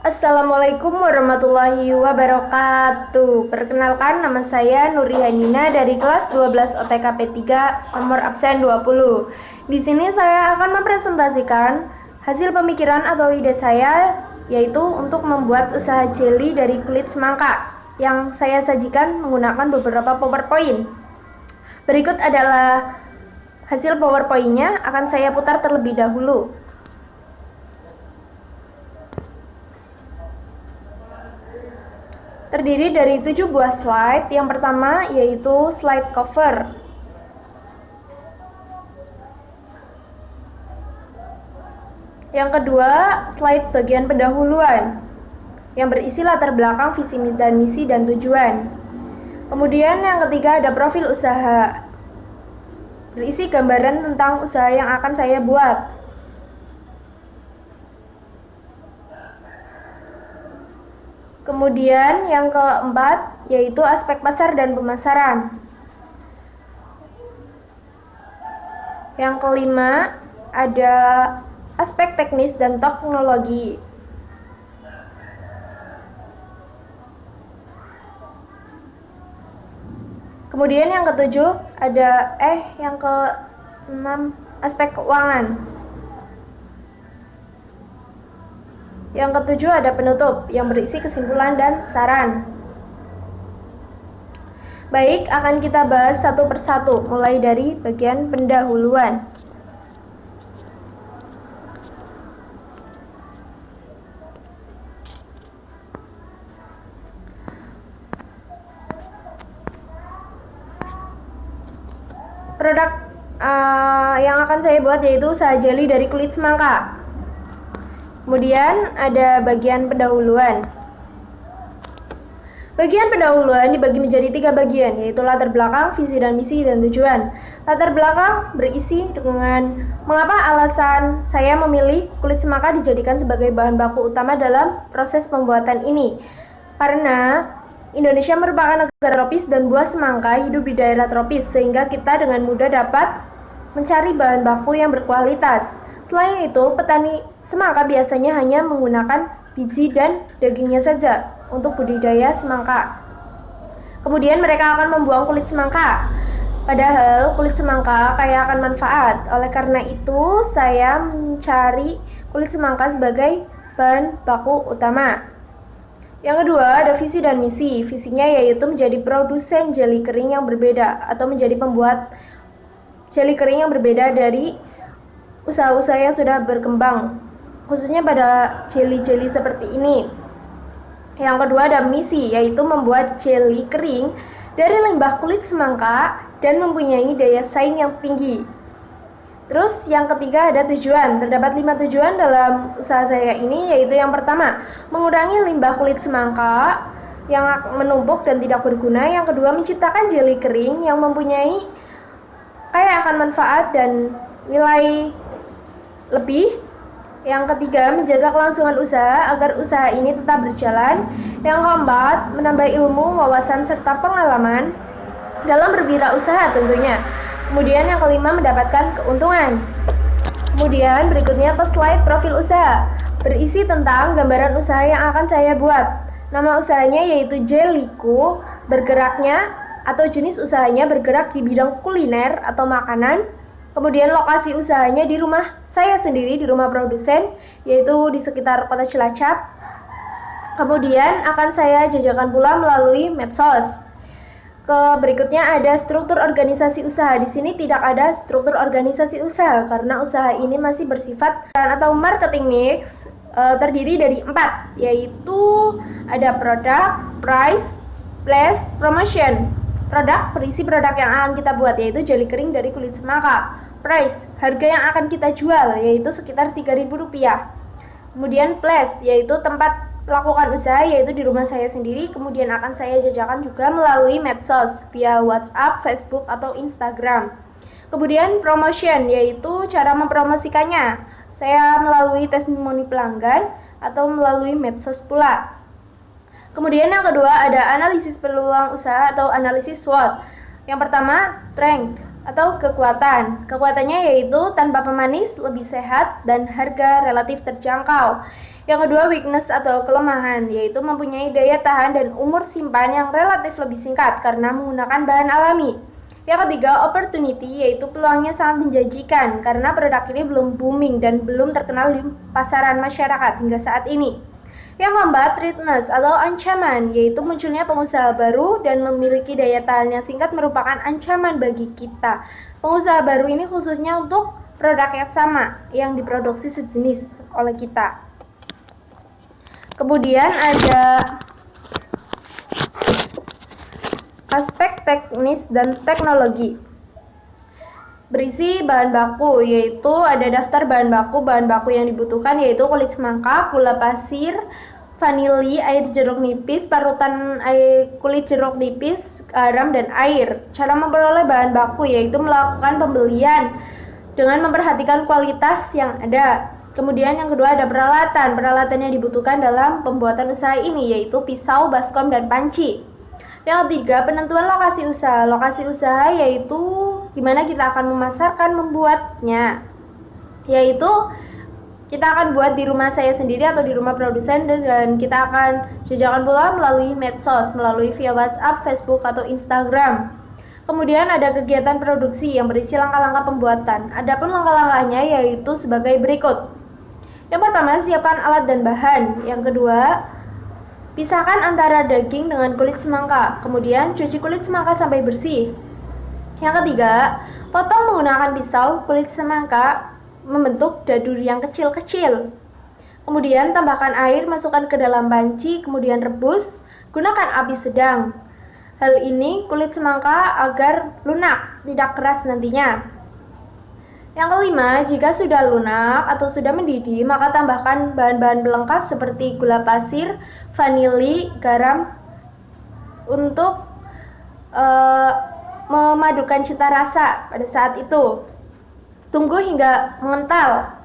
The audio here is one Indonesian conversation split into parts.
Assalamualaikum warahmatullahi wabarakatuh. Perkenalkan, nama saya Nuri Hanina dari kelas 12 OTKP 3, nomor absen 20. Di sini saya akan mempresentasikan hasil pemikiran atau ide saya, yaitu untuk membuat usaha jeli dari kulit semangka yang saya sajikan menggunakan beberapa PowerPoint. Berikut adalah hasil PowerPoint-nya, akan saya putar terlebih dahulu. Terdiri dari 7 buah slide. Yang pertama yaitu slide cover. Yang kedua, slide bagian pendahuluan yang berisi latar belakang visi dan misi dan tujuan. Kemudian yang ketiga ada profil usaha, berisi gambaran tentang usaha yang akan saya buat. Kemudian yang keempat yaitu aspek pasar dan pemasaran. Yang kelima ada aspek teknis dan teknologi. Kemudian yang ketujuh ada yang keenam aspek keuangan. Yang ketujuh ada penutup yang berisi kesimpulan dan saran. Baik, akan kita bahas satu persatu, mulai dari bagian pendahuluan. Produk yang akan saya buat yaitu usaha jeli dari kulit semangka. Kemudian ada bagian pendahuluan. Bagian pendahuluan dibagi menjadi 3 bagian, yaitu latar belakang, visi dan misi, dan tujuan. Latar belakang berisi dengan mengapa alasan saya memilih kulit semangka dijadikan sebagai bahan baku utama dalam proses pembuatan ini. Karena Indonesia merupakan negara tropis dan buah semangka hidup di daerah tropis, sehingga kita dengan mudah dapat mencari bahan baku yang berkualitas. Selain itu, petani semangka biasanya hanya menggunakan biji dan dagingnya saja untuk budidaya semangka. Kemudian mereka akan membuang kulit semangka. Padahal kulit semangka kaya akan manfaat. Oleh karena itu, saya mencari kulit semangka sebagai bahan baku utama. Yang kedua, ada visi dan misi. Visinya yaitu menjadi produsen jeli kering yang berbeda atau menjadi pembuat jeli kering yang berbeda dari usaha-usaha yang sudah berkembang, khususnya pada jeli-jeli seperti ini. Yang kedua ada misi, yaitu membuat jeli kering dari limbah kulit semangka dan mempunyai daya saing yang tinggi. Terus yang ketiga ada tujuan. Terdapat 5 tujuan dalam usaha saya ini, yaitu yang pertama, mengurangi limbah kulit semangka yang menumpuk dan tidak berguna. Yang kedua, menciptakan jeli kering yang mempunyai kaya akan manfaat dan nilai lebih. Yang ketiga, menjaga kelangsungan usaha agar usaha ini tetap berjalan. Yang keempat, menambah ilmu, wawasan, serta pengalaman dalam berwirausaha tentunya. Kemudian yang kelima, mendapatkan keuntungan. Kemudian berikutnya ke slide profil usaha, berisi tentang gambaran usaha yang akan saya buat. Nama usahanya yaitu Jeliku, bergeraknya atau jenis usahanya bergerak di bidang kuliner atau makanan. Kemudian lokasi usahanya di rumah saya sendiri, di rumah produsen, yaitu di sekitar kota Cilacap. Kemudian akan saya jajakan pula melalui medsos. Berikutnya ada struktur organisasi usaha. Di sini tidak ada struktur organisasi usaha karena usaha ini masih bersifat atau marketing mix, terdiri dari 4, yaitu ada produk, price, place, promotion. Produk berisi produk yang akan kita buat, yaitu jeli kering dari kulit semangka. Price, harga yang akan kita jual, yaitu sekitar Rp3.000. Kemudian place, yaitu tempat melakukan usaha, yaitu di rumah saya sendiri. Kemudian akan saya jajakan juga melalui medsos, via WhatsApp, Facebook, atau Instagram. Kemudian promotion, yaitu cara mempromosikannya. Saya melalui testimoni pelanggan atau melalui medsos pula. Kemudian yang kedua ada analisis peluang usaha atau analisis SWOT. Yang pertama, strength. atau kekuatan. Kekuatannya yaitu tanpa pemanis, lebih sehat, dan harga relatif terjangkau. Yang kedua, weakness atau kelemahan, yaitu mempunyai daya tahan dan umur simpan yang relatif lebih singkat karena menggunakan bahan alami. Yang ketiga, opportunity, yaitu peluangnya sangat menjanjikan karena produk ini belum booming dan belum terkenal di pasaran masyarakat hingga saat ini. Yang keempat, threatness atau ancaman, yaitu munculnya pengusaha baru dan memiliki daya tahan yang singkat merupakan ancaman bagi kita. Pengusaha baru ini khususnya untuk produk yang sama yang diproduksi sejenis oleh kita. Kemudian ada aspek teknis dan teknologi. Berisi bahan baku, yaitu ada daftar bahan baku yang dibutuhkan, yaitu kulit semangka, gula pasir, vanili, air jeruk nipis, parutan kulit jeruk nipis, garam, dan air. Cara memperoleh bahan baku yaitu melakukan pembelian dengan memperhatikan kualitas yang ada. Kemudian yang kedua ada peralatan yang dibutuhkan dalam pembuatan usaha ini, yaitu pisau, baskom, dan panci. Yang ketiga, penentuan lokasi usaha. Lokasi usaha yaitu di mana kita akan memasarkan, membuatnya. Yaitu kita akan buat di rumah saya sendiri atau di rumah produsen, dan kita akan jajakan pula melalui medsos, melalui via WhatsApp, Facebook, atau Instagram. Kemudian ada kegiatan produksi yang berisi langkah-langkah pembuatan. Adapun langkah-langkahnya yaitu sebagai berikut. Yang pertama, siapkan alat dan bahan. Yang kedua, pisahkan antara daging dengan kulit semangka. Kemudian cuci kulit semangka sampai bersih. Yang ketiga, potong menggunakan pisau kulit semangka membentuk dadur yang kecil-kecil. Kemudian tambahkan air, masukkan ke dalam panci, kemudian rebus. Gunakan api sedang. Hal ini kulit semangka agar lunak, tidak keras nantinya. Yang kelima, jika sudah lunak atau sudah mendidih, maka tambahkan bahan-bahan pelengkap seperti gula pasir, vanili, garam untuk memadukan cita rasa pada saat itu. Tunggu hingga mengental.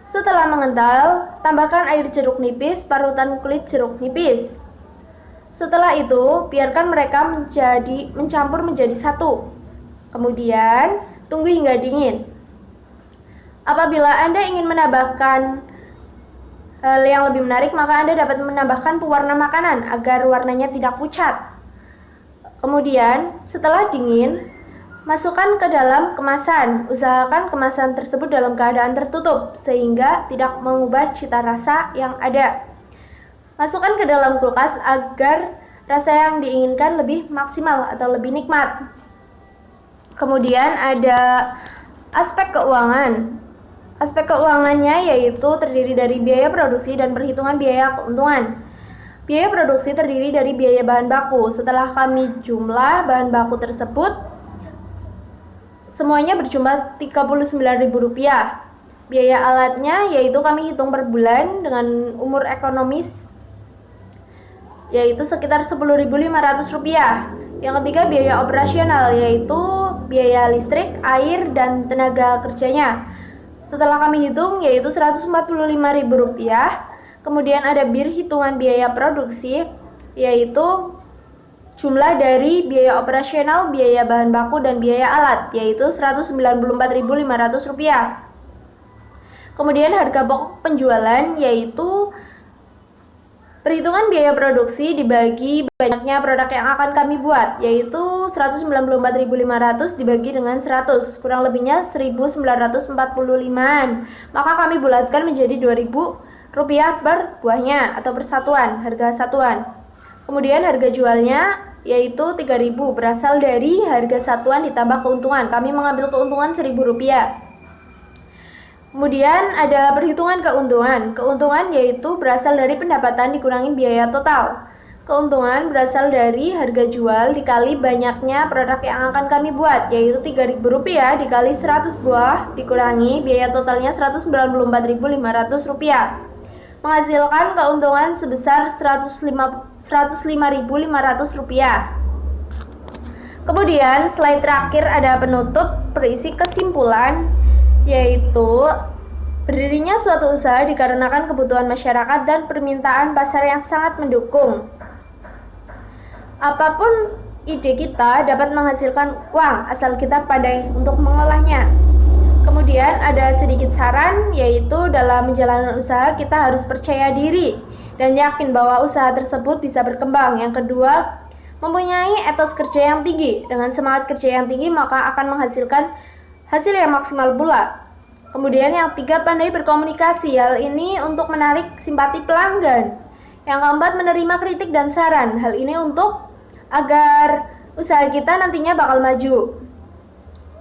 Setelah mengental, tambahkan air jeruk nipis, parutan kulit jeruk nipis. Setelah itu, biarkan mereka mencampur menjadi satu. Kemudian, tunggu hingga dingin. Apabila Anda ingin menambahkan hal yang lebih menarik, maka Anda dapat menambahkan pewarna makanan agar warnanya tidak pucat. Kemudian, setelah dingin, masukkan ke dalam kemasan. Usahakan kemasan tersebut dalam keadaan tertutup sehingga tidak mengubah cita rasa yang ada. Masukkan ke dalam kulkas agar rasa yang diinginkan lebih maksimal atau lebih nikmat. Kemudian ada aspek keuangan. Aspek keuangannya yaitu terdiri dari biaya produksi dan perhitungan biaya keuntungan. Biaya produksi terdiri dari biaya bahan baku. Setelah kami jumlah bahan baku tersebut, semuanya berjumlah Rp39.000. Biaya alatnya yaitu kami hitung per bulan dengan umur ekonomis, yaitu sekitar Rp10.500. Yang ketiga, biaya operasional, yaitu biaya listrik, air, dan tenaga kerjanya. Setelah kami hitung, yaitu Rp145.000. Kemudian ada hitungan biaya produksi, yaitu jumlah dari biaya operasional, biaya bahan baku, dan biaya alat, yaitu Rp194.500. Kemudian harga pokok penjualan, yaitu perhitungan biaya produksi dibagi banyaknya produk yang akan kami buat, yaitu Rp194.500 dibagi dengan 100, kurang lebihnya Rp1.945. Maka kami bulatkan menjadi Rp2.000 per buahnya atau per satuan, harga satuan. Kemudian harga jualnya yaitu Rp3.000, berasal dari harga satuan ditambah keuntungan. Kami mengambil keuntungan Rp1.000. Kemudian ada perhitungan keuntungan. Keuntungan yaitu berasal dari pendapatan dikurangi biaya total. Keuntungan berasal dari harga jual dikali banyaknya produk yang akan kami buat, yaitu Rp3.000 dikali 100 buah dikurangi biaya totalnya Rp194.500, menghasilkan keuntungan sebesar Rp105.500. Kemudian slide terakhir ada penutup berisi kesimpulan, yaitu berdirinya suatu usaha dikarenakan kebutuhan masyarakat dan permintaan pasar yang sangat mendukung. Apapun ide kita dapat menghasilkan uang asal kita pandai untuk mengolahnya. Kemudian ada sedikit saran, yaitu dalam menjalankan usaha kita harus percaya diri dan yakin bahwa usaha tersebut bisa berkembang. Yang kedua, mempunyai etos kerja yang tinggi. Dengan semangat kerja yang tinggi maka akan menghasilkan hasil yang maksimal pula. Kemudian yang tiga, pandai berkomunikasi. Hal ini untuk menarik simpati pelanggan. Yang keempat, menerima kritik dan saran. Hal ini untuk agar usaha kita nantinya bakal maju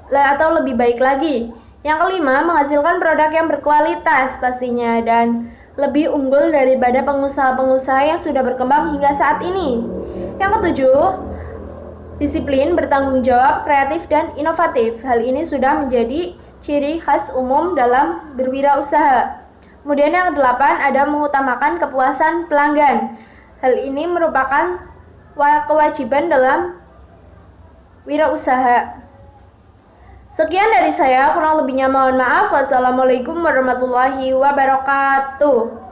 atau lebih baik lagi. Yang kelima, menghasilkan produk yang berkualitas pastinya dan lebih unggul daripada pengusaha-pengusaha yang sudah berkembang hingga saat ini. Yang ketujuh, disiplin, bertanggung jawab, kreatif, dan inovatif. Hal ini sudah menjadi ciri khas umum dalam berwirausaha. Kemudian yang kedelapan, ada mengutamakan kepuasan pelanggan. Hal ini merupakan kewajiban dalam wirausaha. Sekian dari saya, kurang lebihnya mohon maaf. Wassalamualaikum warahmatullahi wabarakatuh.